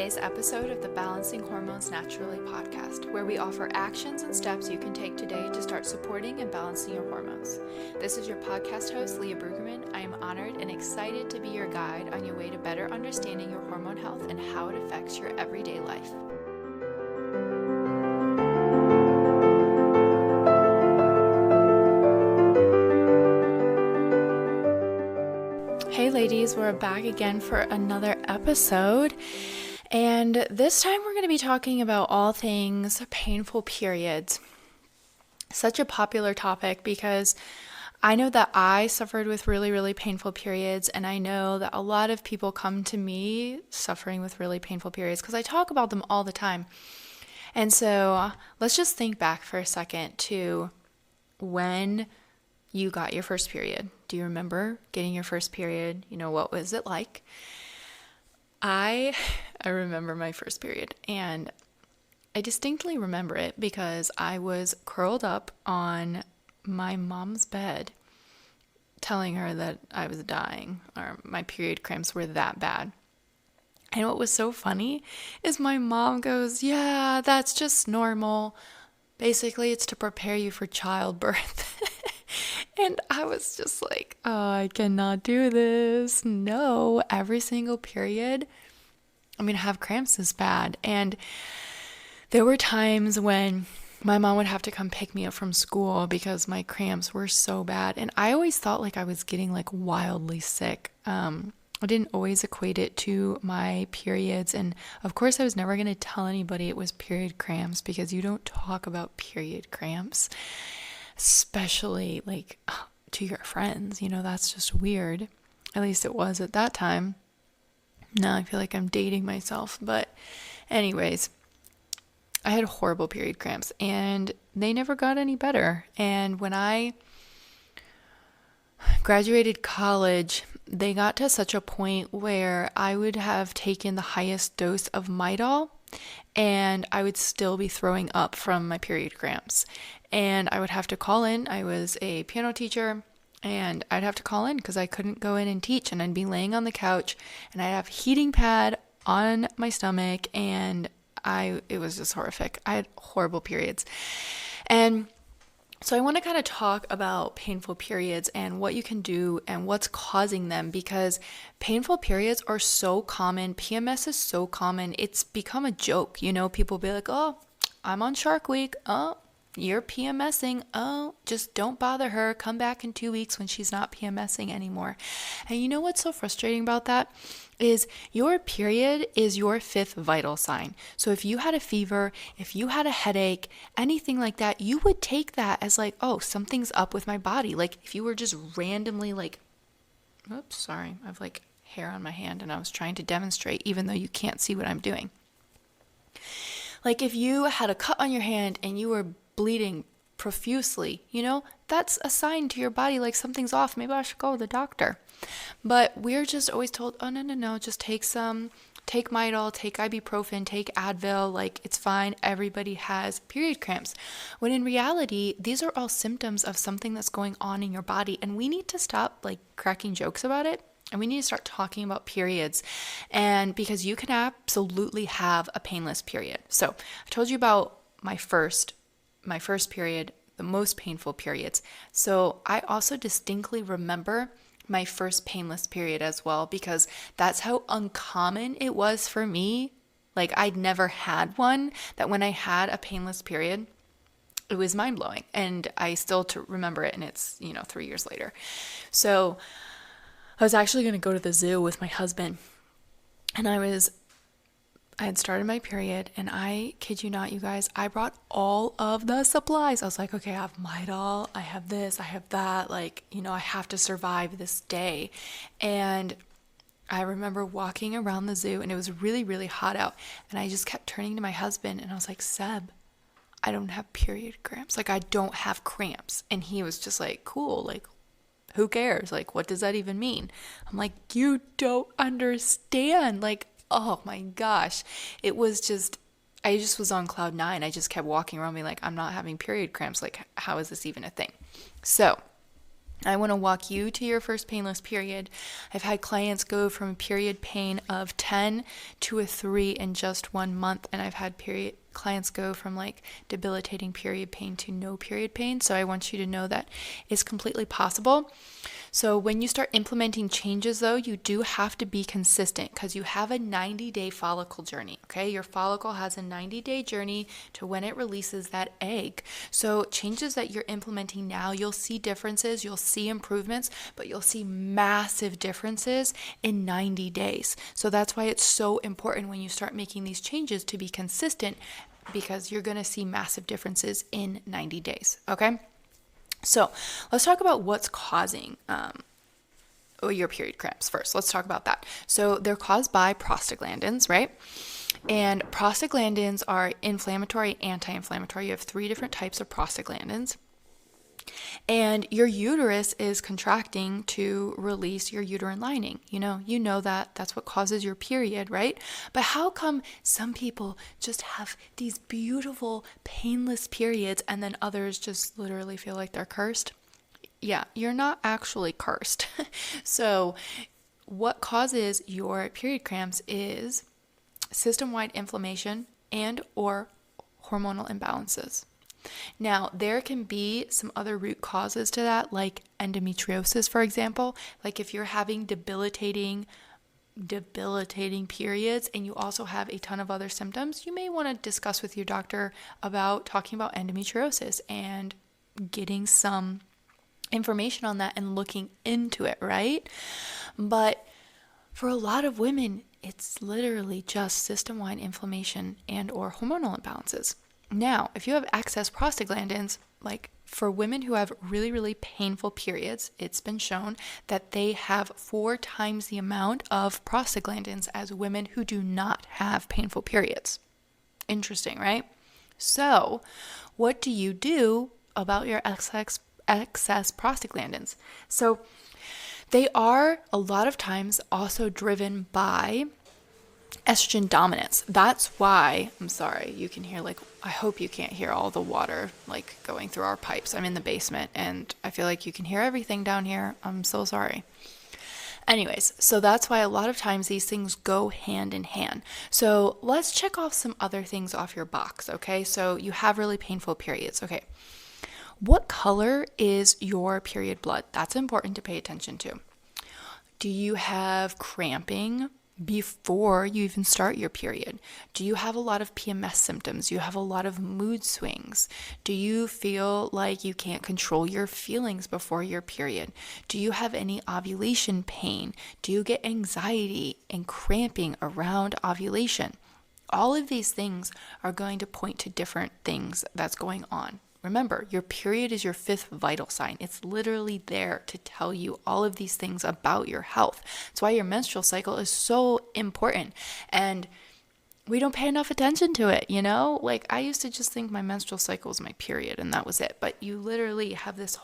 today's episode of the Balancing Hormones Naturally podcast, where we offer actions and steps you can take today to start supporting and balancing your hormones. This is your podcast host, Leah Brueggemann. I am honored and excited to be your guide on your way to better understanding your hormone health and how it affects your everyday life. Hey ladies, we're back again for another episode, and this time we're going to be talking about all things painful periods. Such a popular topic because I know that I suffered with really painful periods, and I know that a lot of people come to me suffering with really painful periods because I talk about them all the time. And so let's just think back for a second to when you got your first period. Do you remember getting your first period? What was it like? I remember my first period, and I distinctly remember it because I was curled up on my mom's bed telling her that I was dying or my period cramps were that bad. And what was so funny is my mom goes, "Yeah, that's just normal. Basically, it's to prepare you for childbirth." And I was just like, oh, I cannot do this. No, every single period, I'm going to have cramps this bad. And there were times when my mom would have to come pick me up from school because my cramps were so bad. And I always thought like I was getting like wildly sick. I didn't always equate it to my periods. And of course, I was never going to tell anybody it was period cramps because you don't talk about period cramps, especially like to your friends. That's just weird. At least it was at that time. Now I feel like I'm dating myself. But anyways, I had horrible period cramps and they never got any better. And when I graduated college, they got to such a point where I would have taken the highest dose of Midol and I would still be throwing up from my period cramps. And I would have to call in. I was a piano teacher, and I'd have to call in because I couldn't go in and teach. And I'd be laying on the couch, and I'd have a heating pad on my stomach, and it was just horrific. I had horrible periods. And so I want to kind of talk about painful periods and what you can do and what's causing them, because painful periods are so common. PMS is so common. It's become a joke. People be like, "Oh, I'm on Shark Week. Oh, you're PMSing. Oh, just don't bother her. Come back in 2 weeks when she's not PMSing anymore." And you know what's so frustrating about that is your period is your fifth vital sign. So if you had a fever, if you had a headache, anything like that, you would take that as like, oh, something's up with my body. Like if you were just randomly like, oops, sorry, I have like hair on my hand and I was trying to demonstrate even though you can't see what I'm doing. Like if you had a cut on your hand and you were bleeding profusely, that's a sign to your body like something's off. Maybe I should go to the doctor. But we're just always told, oh, no, just take Midol, take ibuprofen, take Advil, like it's fine. Everybody has period cramps. When in reality, these are all symptoms of something that's going on in your body, and we need to stop like cracking jokes about it. And we need to start talking about periods, and because you can absolutely have a painless period. So I told you about my first period, the most painful periods. So I also distinctly remember my first painless period as well, because that's how uncommon it was for me. Like I'd never had one, that when I had a painless period, it was mind-blowing. And I still remember it, and it's, 3 years later. So I was actually going to go to the zoo with my husband, and I had started my period, and I kid you not, you guys, I brought all of the supplies. I was like, okay, I have Midol, I have this, I have that, like, I have to survive this day. And I remember walking around the zoo, and it was really hot out, and I just kept turning to my husband, and I was like, Seb, I don't have period cramps. Like, I don't have cramps. And he was just like, cool, like, who cares? Like, what does that even mean? I'm like, you don't understand. Like, oh my gosh. I just was on cloud nine. I just kept walking around being like, I'm not having period cramps. Like, how is this even a thing? So I want to walk you to your first painless period. I've had clients go from a period pain of 10 to a 3 in just 1 month, and I've had clients go from like debilitating period pain to no period pain. So I want you to know that it's completely possible. So when you start implementing changes though, you do have to be consistent because you have a 90-day follicle journey, okay? Your follicle has a 90-day journey to when it releases that egg. So changes that you're implementing now, you'll see differences, you'll see improvements, but you'll see massive differences in 90 days. So that's why it's so important when you start making these changes to be consistent, because you're going to see massive differences in 90 days, okay? So let's talk about what's causing your period cramps first. Let's talk about that. So they're caused by prostaglandins, right? And prostaglandins are inflammatory, anti-inflammatory. You have 3 different types of prostaglandins. And your uterus is contracting to release your uterine lining. You know that that's what causes your period, right? But how come some people just have these beautiful, painless periods and then others just literally feel like they're cursed? Yeah, you're not actually cursed. So what causes your period cramps is system-wide inflammation and or hormonal imbalances. Now, there can be some other root causes to that, like endometriosis, for example. Like if you're having debilitating periods and you also have a ton of other symptoms, you may want to discuss with your doctor about talking about endometriosis and getting some information on that and looking into it, right? But for a lot of women, it's literally just system-wide inflammation and or hormonal imbalances. Now, if you have excess prostaglandins, like for women who have really, really painful periods, it's been shown that they have 4 times the amount of prostaglandins as women who do not have painful periods. Interesting, right? So, what do you do about your excess prostaglandins? So, they are a lot of times also driven by estrogen dominance. That's why, I'm sorry, you can hear I hope you can't hear all the water going through our pipes. I'm in the basement and I feel like you can hear everything down here. I'm so sorry. Anyways, so that's why a lot of times these things go hand in hand. So let's check off some other things off your box, okay? So you have really painful periods, okay? What color is your period blood? That's important to pay attention to. Do you have cramping before you even start your period? Do you have a lot of PMS symptoms? Do you have a lot of mood swings? Do you feel like you can't control your feelings before your period? Do you have any ovulation pain? Do you get anxiety and cramping around ovulation? All of these things are going to point to different things that's going on. Remember, your period is your 5th vital sign. It's literally there to tell you all of these things about your health. That's why your menstrual cycle is so important. And we don't pay enough attention to it, I used to just think my menstrual cycle was my period and that was it. But you literally have this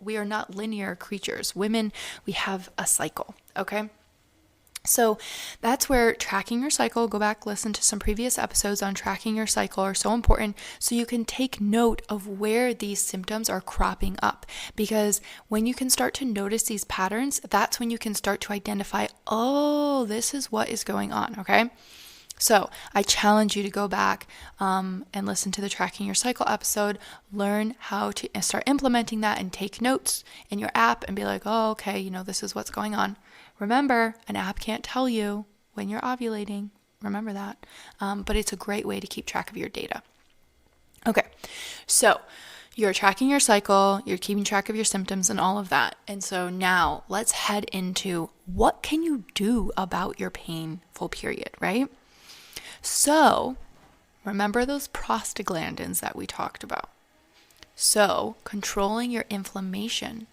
we are not linear creatures. Women, we have a cycle, okay? So that's where tracking your cycle, go back, listen to some previous episodes on tracking your cycle, are so important so you can take note of where these symptoms are cropping up. Because when you can start to notice these patterns, that's when you can start to identify, oh, this is what is going on, okay? So I challenge you to go back and listen to the Tracking Your Cycle episode, learn how to start implementing that and take notes in your app and be like, oh, okay, this is what's going on. Remember, an app can't tell you when you're ovulating. Remember that. But it's a great way to keep track of your data. Okay, so you're tracking your cycle, you're keeping track of your symptoms and all of that. And so now let's head into what can you do about your painful period, right? So remember those prostaglandins that we talked about. So controlling your inflammation,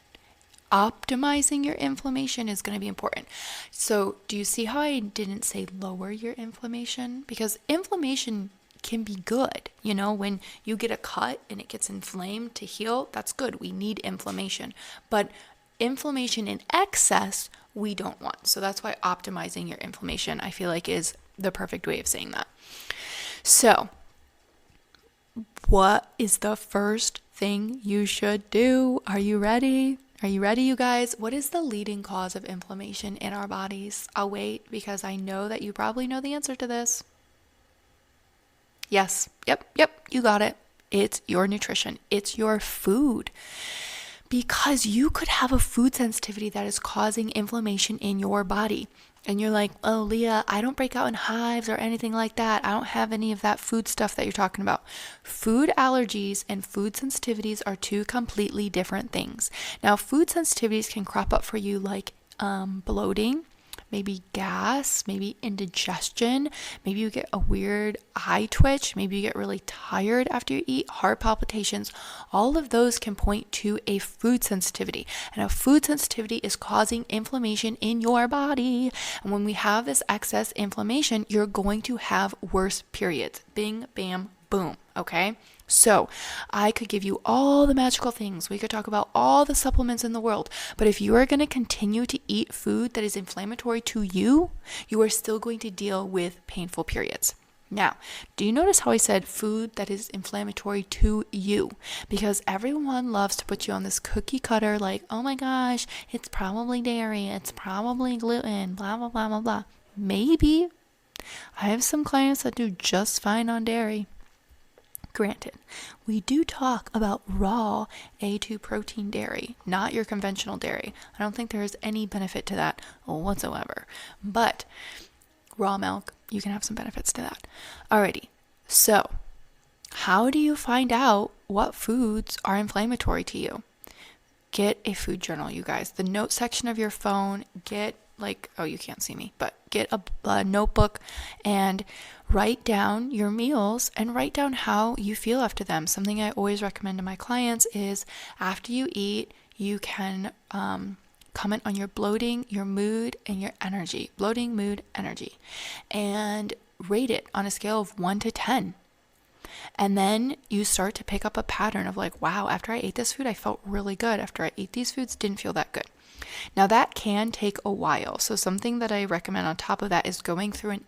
optimizing your inflammation is going to be important. So do you see how I didn't say lower your inflammation? Because inflammation can be good. When you get a cut and it gets inflamed to heal, that's good. We need inflammation. But inflammation in excess, we don't want. So that's why optimizing your inflammation, I feel like, is the perfect way of saying that. So what is the first thing you should do? Are you ready? Are you ready, you guys? What is the leading cause of inflammation in our bodies? I'll wait because I know that you probably know the answer to this. Yes. Yep. You got it. It's your nutrition. It's your food. Because you could have a food sensitivity that is causing inflammation in your body. And you're like, oh, Leah, I don't break out in hives or anything like that. I don't have any of that food stuff that you're talking about. Food allergies and food sensitivities are two completely different things. Now, food sensitivities can crop up for you like bloating, maybe gas, maybe indigestion, maybe you get a weird eye twitch, maybe you get really tired after you eat, heart palpitations. All of those can point to a food sensitivity, and a food sensitivity is causing inflammation in your body. And when we have this excess inflammation, you're going to have worse periods. Bing, bam, boom. Okay? So I could give you all the magical things. We could talk about all the supplements in the world. But if you are going to continue to eat food that is inflammatory to you, you are still going to deal with painful periods. Now, do you notice how I said food that is inflammatory to you? Because everyone loves to put you on this cookie cutter like, oh my gosh, it's probably dairy, it's probably gluten, blah, blah, blah, blah, blah. Maybe. I have some clients that do just fine on dairy. Granted, we do talk about raw A2 protein dairy, not your conventional dairy. I don't think there is any benefit to that whatsoever. But raw milk, you can have some benefits to that. Alrighty, so how do you find out what foods are inflammatory to you? Get a food journal, you guys. The note section of your phone, get you can't see me, but get a notebook and write down your meals and write down how you feel after them. Something I always recommend to my clients is after you eat, you can comment on your bloating, your mood, and your energy. Bloating, mood, energy. And rate it on a scale of 1 to 10. And then you start to pick up a pattern of like, wow, after I ate this food, I felt really good. After I ate these foods, didn't feel that good. Now that can take a while. So something that I recommend on top of that is going through an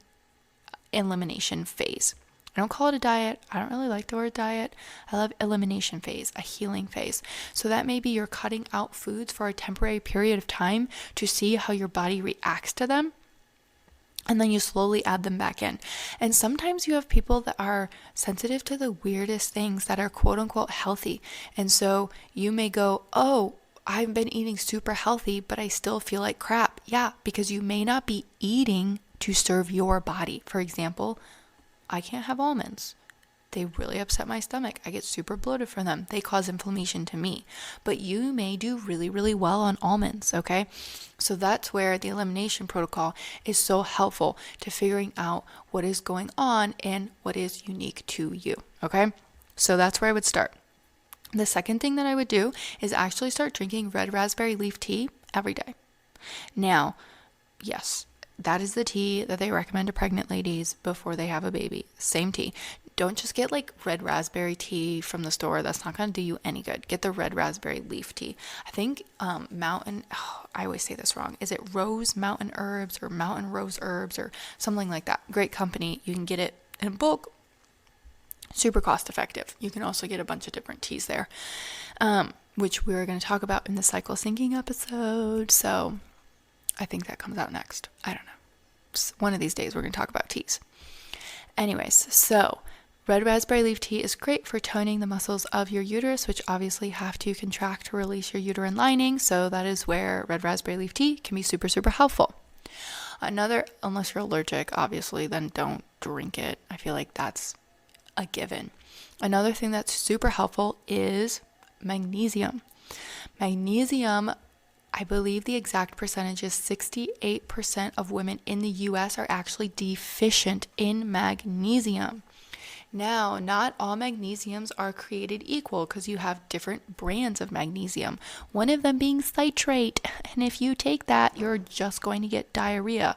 elimination phase. I don't call it a diet. I don't really like the word diet. I love elimination phase, a healing phase. So that maybe you're cutting out foods for a temporary period of time to see how your body reacts to them. And then you slowly add them back in. And sometimes you have people that are sensitive to the weirdest things that are quote unquote healthy. And so you may go, oh, I've been eating super healthy, but I still feel like crap. Yeah, because you may not be eating to serve your body. For example, I can't have almonds. They really upset my stomach. I get super bloated from them. They cause inflammation to me. But you may do really, really well on almonds, okay? So that's where the elimination protocol is so helpful to figuring out what is going on and what is unique to you, okay? So that's where I would start. The second thing that I would do is actually start drinking red raspberry leaf tea every day. Now, yes, that is the tea that they recommend to pregnant ladies before they have a baby. Same tea. Don't just get like red raspberry tea from the store. That's not going to do you any good. Get the red raspberry leaf tea. I think I always say this wrong. Is it Rose Mountain Herbs or Mountain Rose Herbs or something like that? Great company. You can get it in bulk. Super cost effective. You can also get a bunch of different teas there, which we're going to talk about in the cycle syncing episode. So I think that comes out next. I don't know. One of these days we're going to talk about teas. Anyways, so red raspberry leaf tea is great for toning the muscles of your uterus, which obviously have to contract to release your uterine lining. So that is where red raspberry leaf tea can be super, super helpful. Unless you're allergic, obviously, then don't drink it. I feel like that's a given. Another thing that's super helpful is magnesium. Magnesium, I believe the exact percentage is 68% of women in the US are actually deficient in magnesium. Now, not all magnesiums are created equal because you have different brands of magnesium, one of them being citrate. And if you take that, you're just going to get diarrhea.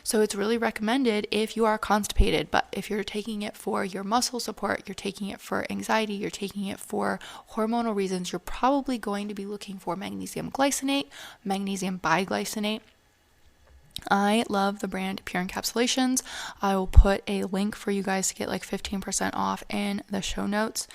So it's really recommended if you are constipated, but if you're taking it for your muscle support, you're taking it for anxiety, you're taking it for hormonal reasons, you're probably going to be looking for magnesium glycinate, magnesium biglycinate. I love the brand Pure Encapsulations. I will put a link for you guys to get like 15% off in the show notes.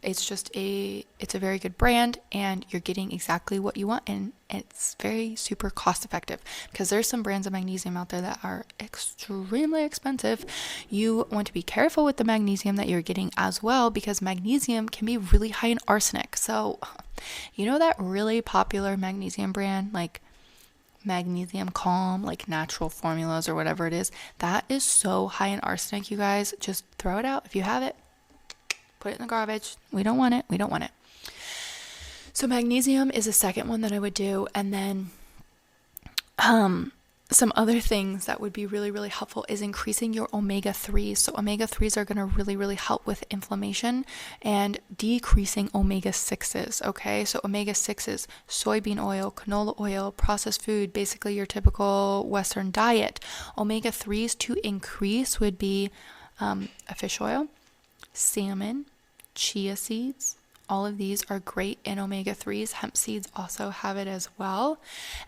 it's a very good brand, and you're getting exactly what you want, and it's very super cost effective, because there's some brands of magnesium out there that are extremely expensive. You want to be careful with the magnesium that you're getting as well, because magnesium can be really high in arsenic. So you know that really popular magnesium brand, like Magnesium Calm, like Natural Formulas or whatever it is, that is so high in arsenic, you guys. Just throw it out. If you have it, put it in the garbage. We don't want it. We don't want it. So magnesium is a second one that I would do. And then some other things that would be really, really helpful is increasing your omega-3s. So omega-3s are going to really, really help with inflammation, and decreasing omega-6s, okay? So omega-6s, soybean oil, canola oil, processed food, basically your typical Western diet. Omega-3s to increase would be a fish oil, salmon, chia seeds. All of these are great in omega-3s. Hemp seeds also have it as well.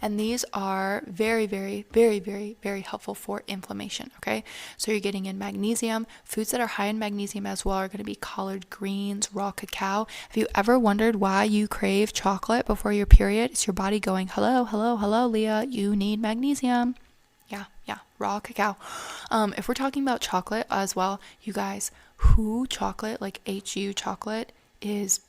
And these are very, very, very, very, very helpful for inflammation, okay? So you're getting in magnesium. Foods that are high in magnesium as well are going to be collard greens, raw cacao. Have you ever wondered why you crave chocolate before your period? It's your body going, hello, hello, hello, Leah, you need magnesium. Yeah, raw cacao. If we're talking about chocolate as well, you guys, HU chocolate, like HU chocolate, is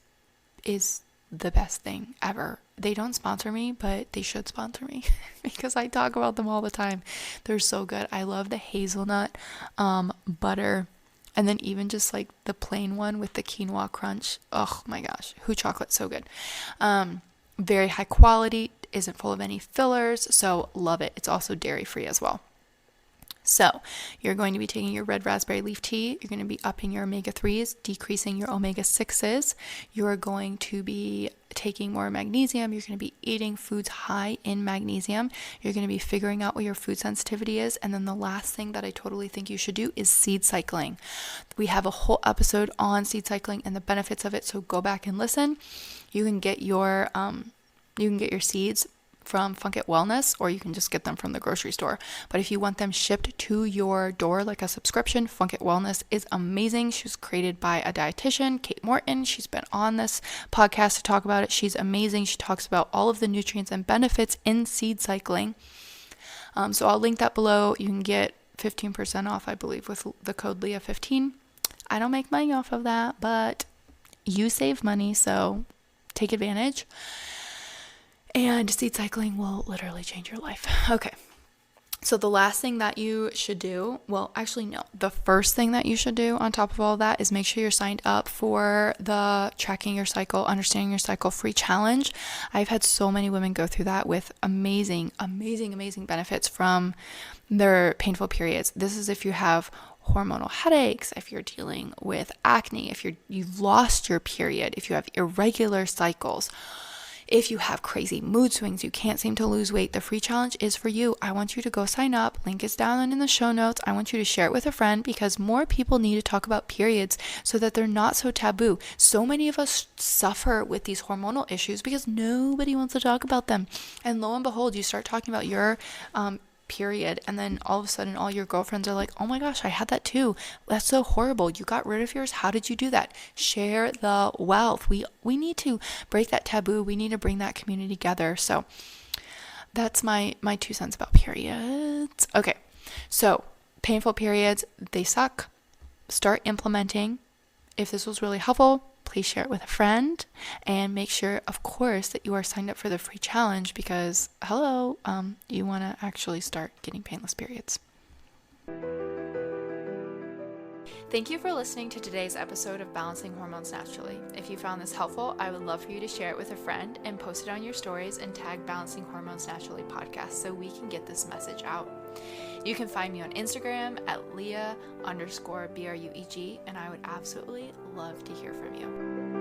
the best thing ever. They don't sponsor me, but they should sponsor me because I talk about them all the time. They're so good. I love the hazelnut butter, and then even just like the plain one with the quinoa crunch. Oh my gosh, HU chocolate, so good. Very high quality, isn't full of any fillers, so love it. It's also dairy free as well. So you're going to be taking your red raspberry leaf tea. You're going to be upping your omega-3s, decreasing your omega-6s. You're going to be taking more magnesium. You're going to be eating foods high in magnesium. You're going to be figuring out what your food sensitivity is. And then the last thing that I totally think you should do is seed cycling. We have a whole episode on seed cycling and the benefits of it, so go back and listen. You can get your seeds from Funk It Wellness, or you can just get them from the grocery store. But if you want them shipped to your door like a subscription, Funk It Wellness is amazing. She was created by a dietitian, Kate Morton. She's been on this podcast to talk about it. She's amazing. She talks about all of the nutrients and benefits in seed cycling. So I'll link that below. You can get 15% off, I believe, with the code Leah15. I don't make money off of that, but you save money, so take advantage. And seed cycling will literally change your life. Okay. So the last thing that you should do, well, actually, no. The first thing that you should do on top of all that is make sure you're signed up for the Tracking Your Cycle, Understanding Your Cycle free challenge. I've had so many women go through that with amazing, amazing, amazing benefits from their painful periods. This is if you have hormonal headaches, if you're dealing with acne, if you've lost your period, if you have irregular cycles, if you have crazy mood swings, you can't seem to lose weight, the free challenge is for you. I want you to go sign up. Link is down in the show notes. I want you to share it with a friend, because more people need to talk about periods so that they're not so taboo. So many of us suffer with these hormonal issues because nobody wants to talk about them. And lo and behold, you start talking about your period, and then all of a sudden all your girlfriends are like, oh my gosh, I had that too. That's so horrible. You got rid of yours. How did you do that? Share the wealth. We need to break that taboo. We need to bring that community together. So that's my 2 cents about periods. Okay, so painful periods, they suck. Start implementing. If this was really helpful, please share it with a friend, and make sure, of course, that you are signed up for the free challenge, because you want to actually start getting painless periods. Thank you for listening to today's episode of Balancing Hormones Naturally. If you found this helpful, I would love for you to share it with a friend and post it on your stories and tag Balancing Hormones Naturally podcast so we can get this message out. You can find me on Instagram at Leah_BRUEG, and I would absolutely love to hear from you.